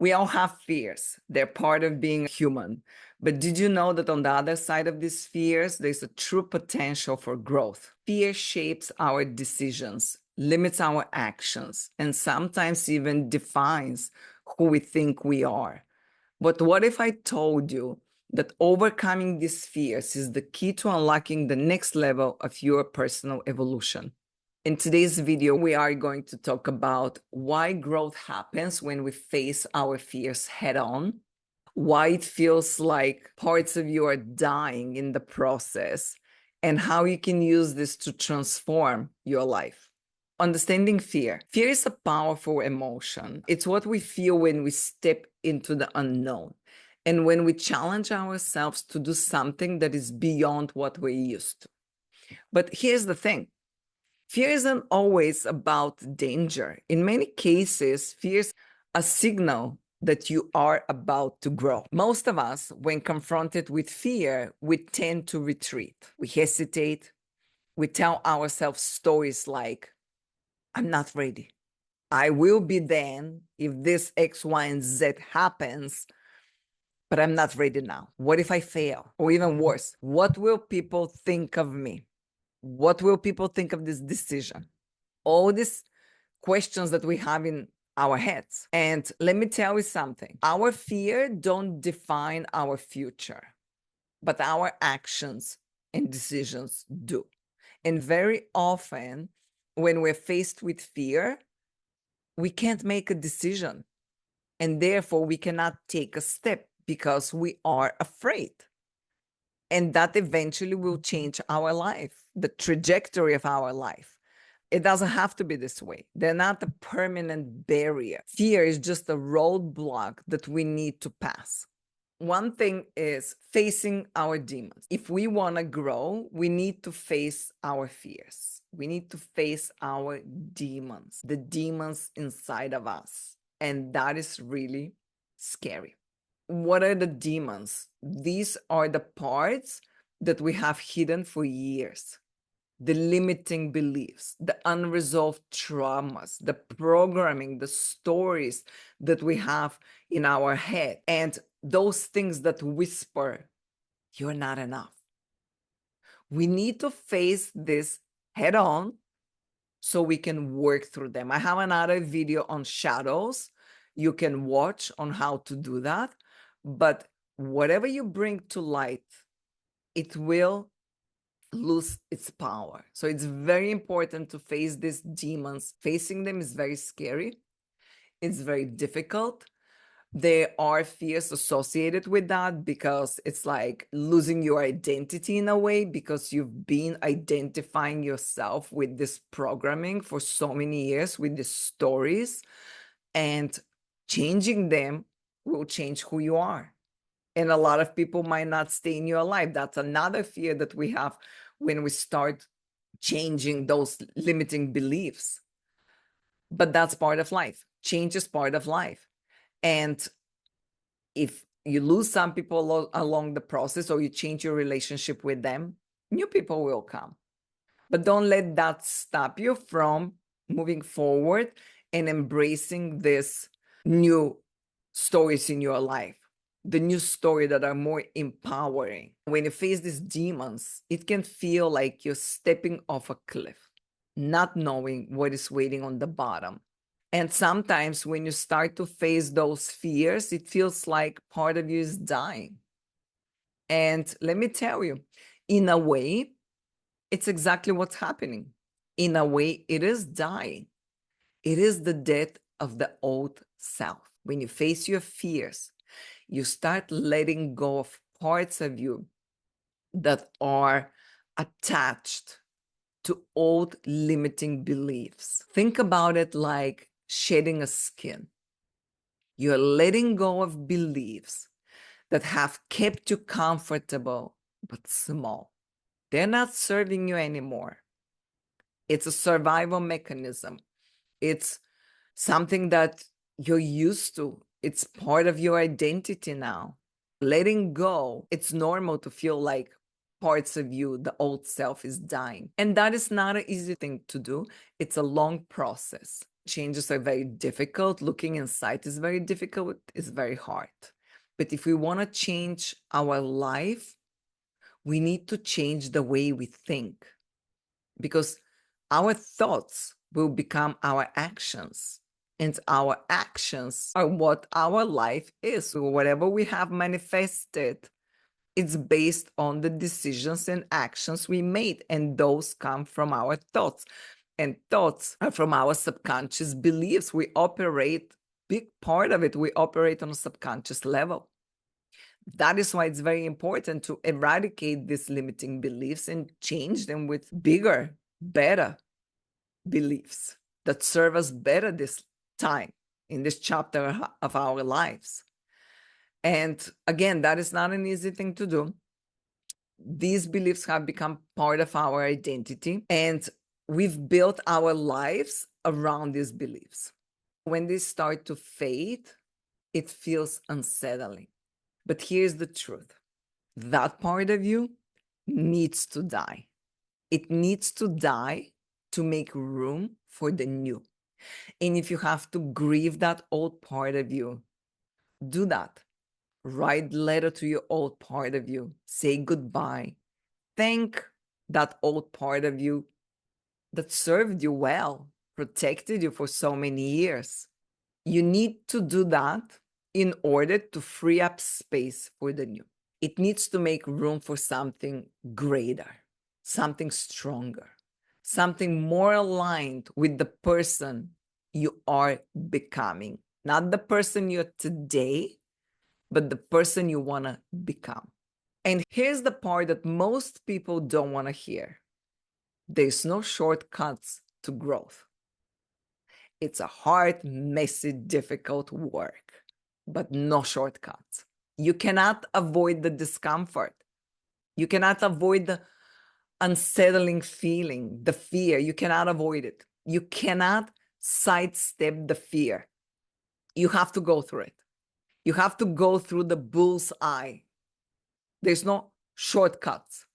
We all have fears. They're part of being human. But did you know that on the other side of these fears, there's a true potential for growth? Fear shapes our decisions, limits our actions, and sometimes even defines who we think we are. But what if I told you that overcoming these fears is the key to unlocking the next level of your personal evolution? In today's video, we are going to talk about why growth happens when we face our fears head on, why it feels like parts of you are dying in the process, and how you can use this to transform your life. Understanding fear. Fear is a powerful emotion. It's what we feel when we step into the unknown and when we challenge ourselves to do something that is beyond what we're used to. But here's the thing. Fear isn't always about danger. In many cases, fear is a signal that you are about to grow. Most of us, when confronted with fear, we tend to retreat. We hesitate. We tell ourselves stories like, I'm not ready. I will be then if this X, Y, and Z happens, but I'm not ready now. What if I fail? Or even worse, what will people think of me? What will people think of this decision? All these questions that we have in our heads. And let me tell you something. Our fear don't define our future, but our actions and decisions do. And very often, when we're faced with fear, we can't make a decision. And therefore, we cannot take a step because we are afraid. And that eventually will change our life, the trajectory of our life. It doesn't have to be this way. They're not a permanent barrier. Fear is just a roadblock that we need to pass. One thing is facing our demons. If we want to grow, we need to face our fears. We need to face our demons, the demons inside of us. And that is really scary. What are the demons? These are the parts that we have hidden for years. The limiting beliefs, the unresolved traumas, the programming, the stories that we have in our head, and those things that whisper, you're not enough. We need to face this head on so we can work through them. I have another video on shadows you can watch on how to do that. But whatever you bring to light, it will lose its power. So it's very important to face these demons. Facing them is very scary. It's very difficult. There are fears associated with that because it's like losing your identity in a way, because you've been identifying yourself with this programming for so many years, with these stories, and changing them will change who you are. And a lot of people might not stay in your life. That's another fear that we have when we start changing those limiting beliefs. But that's part of life. Change is part of life. And if you lose some people along the process, or you change your relationship with them, new people will come. But don't let that stop you from moving forward and embracing this new stories in your life, the new story that are more empowering. When you face these demons, it can feel like you're stepping off a cliff, not knowing what is waiting on the bottom. And sometimes when you start to face those fears, it feels like part of you is dying. And let me tell you, in a way, it's exactly what's happening. In a way, it is dying. It is the death of the old self. When you face your fears, you start letting go of parts of you that are attached to old limiting beliefs. Think about it like shedding a skin. You're letting go of beliefs that have kept you comfortable but small. They're not serving you anymore. It's a survival mechanism. It's something that you're used to. It's part of your identity now. Letting go, it's normal to feel like parts of you, the old self, is dying. And that is not an easy thing to do. It's a long process. Changes are very difficult. Looking inside is very difficult. It's very hard. But if we want to change our life, we need to change the way we think, because our thoughts will become our actions, and our actions are what our life is. So whatever we have manifested, it's based on the decisions and actions we made, and those come from our thoughts. And thoughts are from our subconscious beliefs. We operate, big part of it, we operate on a subconscious level. That is why it's very important to eradicate these limiting beliefs and change them with bigger, better beliefs that serve us better this time in this chapter of our lives. And again, that is not an easy thing to do. These beliefs have become part of our identity, and we've built our lives around these beliefs. When they start to fade, it feels unsettling. But here's the truth. That part of you needs to die. It needs to die to make room for the new. And if you have to grieve that old part of you, do that. Write a letter to your old part of you. Say goodbye. Thank that old part of you that served you well, protected you for so many years. You need to do that in order to free up space for the new. It needs to make room for something greater, something stronger, something more aligned with the person you are becoming. Not the person you're today, but the person you want to become. And here's the part that most people don't want to hear. There's no shortcuts to growth. It's a hard, messy, difficult work, but no shortcuts. You cannot avoid the discomfort. You cannot avoid the unsettling feeling, the fear. You cannot avoid it. You cannot sidestep the fear. You have to go through it. You have to go through the bull's eye. There's no shortcuts.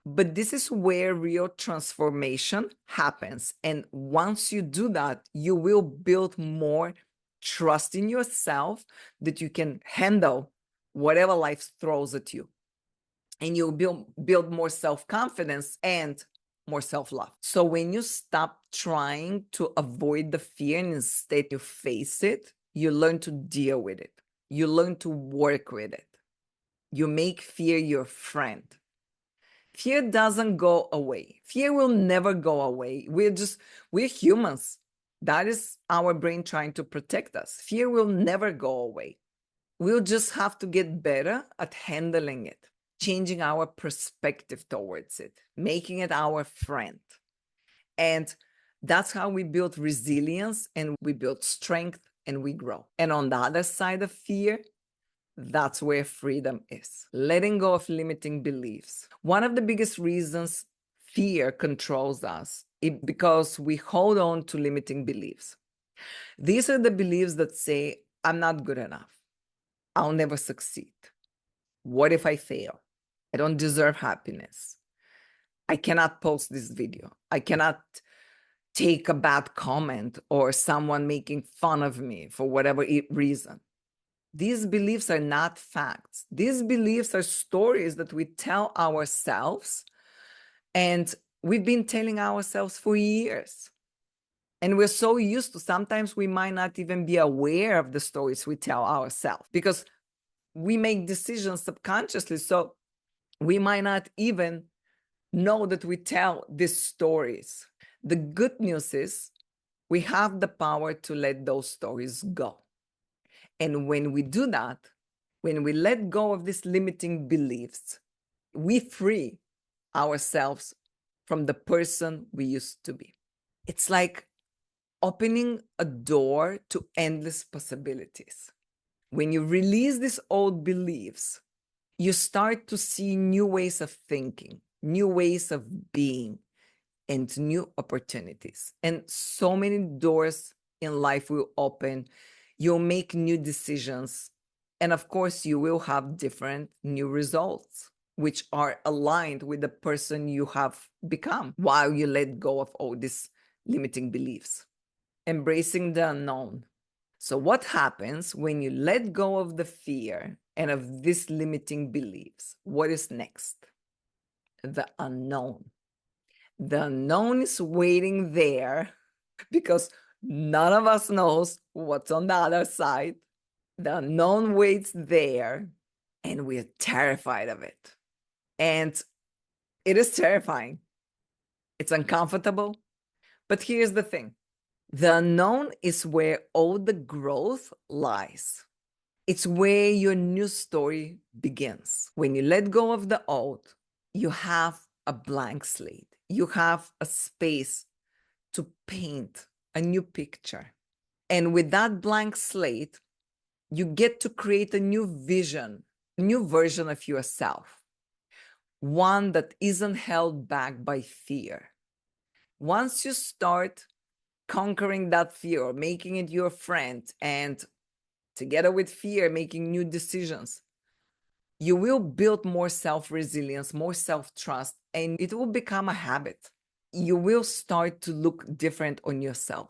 But this is where real transformation happens. And once you do that, you will build more trust in yourself that you can handle whatever life throws at you. And you'll build more self-confidence and more self-love. So when you stop trying to avoid the fear and instead you face it, you learn to deal with it. You learn to work with it. You make fear your friend. Fear doesn't go away. Fear will never go away. We're humans. That is our brain trying to protect us. Fear will never go away. We'll just have to get better at handling it, changing our perspective towards it, making it our friend. And that's how we build resilience, and we build strength, and we grow. And on the other side of fear, that's where freedom is. Letting go of limiting beliefs. One of the biggest reasons fear controls us is because we hold on to limiting beliefs. These are the beliefs that say, I'm not good enough. I'll never succeed. What if I fail? I don't deserve happiness. I cannot post this video. I cannot take a bad comment or someone making fun of me for whatever reason. These beliefs are not facts. These beliefs are stories that we tell ourselves, and we've been telling ourselves for years. And we're so used to, sometimes we might not even be aware of the stories we tell ourselves because we make decisions subconsciously. So we might not even know that we tell these stories. The good news is we have the power to let those stories go. And when we do that, when we let go of these limiting beliefs, we free ourselves from the person we used to be. It's like opening a door to endless possibilities. When you release these old beliefs, you start to see new ways of thinking, new ways of being, and new opportunities. And so many doors in life will open. You'll make new decisions. And of course, you will have different new results, which are aligned with the person you have become while you let go of all these limiting beliefs. embracing the unknown. So, what happens when you let go of the fear and of these limiting beliefs? What is next? The unknown. The unknown is waiting there because none of us knows what's on the other side. The unknown waits there, and we're terrified of it. And it is terrifying. It's uncomfortable. But here's the thing. The unknown is where all the growth lies. It's where your new story begins. When you let go of the old, you have a blank slate. You have a space to paint a new picture. And with that blank slate, you get to create a new vision, a new version of yourself, one that isn't held back by fear. Once you start conquering that fear, or making it your friend, and together with fear, making new decisions, you will build more self-resilience, more self-trust, and it will become a habit. You will start to look different on yourself.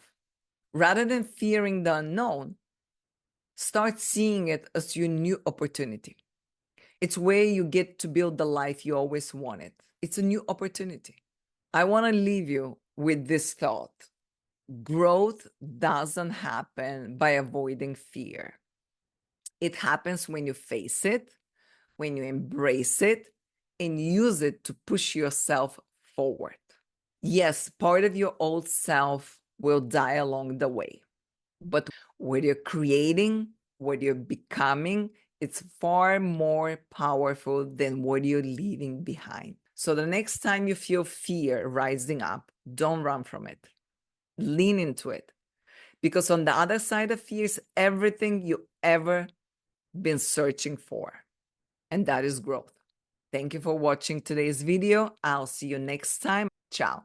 Rather than fearing the unknown, start seeing it as your new opportunity. It's where you get to build the life you always wanted. It's a new opportunity. I want to leave you with this thought. Growth doesn't happen by avoiding fear. It happens when you face it, when you embrace it, and use it to push yourself forward. Yes, part of your old self will die along the way, but what you're creating, what you're becoming, it's far more powerful than what you're leaving behind. So the next time you feel fear rising up, don't run from it. Lean into it. Because on the other side of fear is everything you ever been searching for. And that is growth. Thank you for watching today's video. I'll see you next time. Ciao.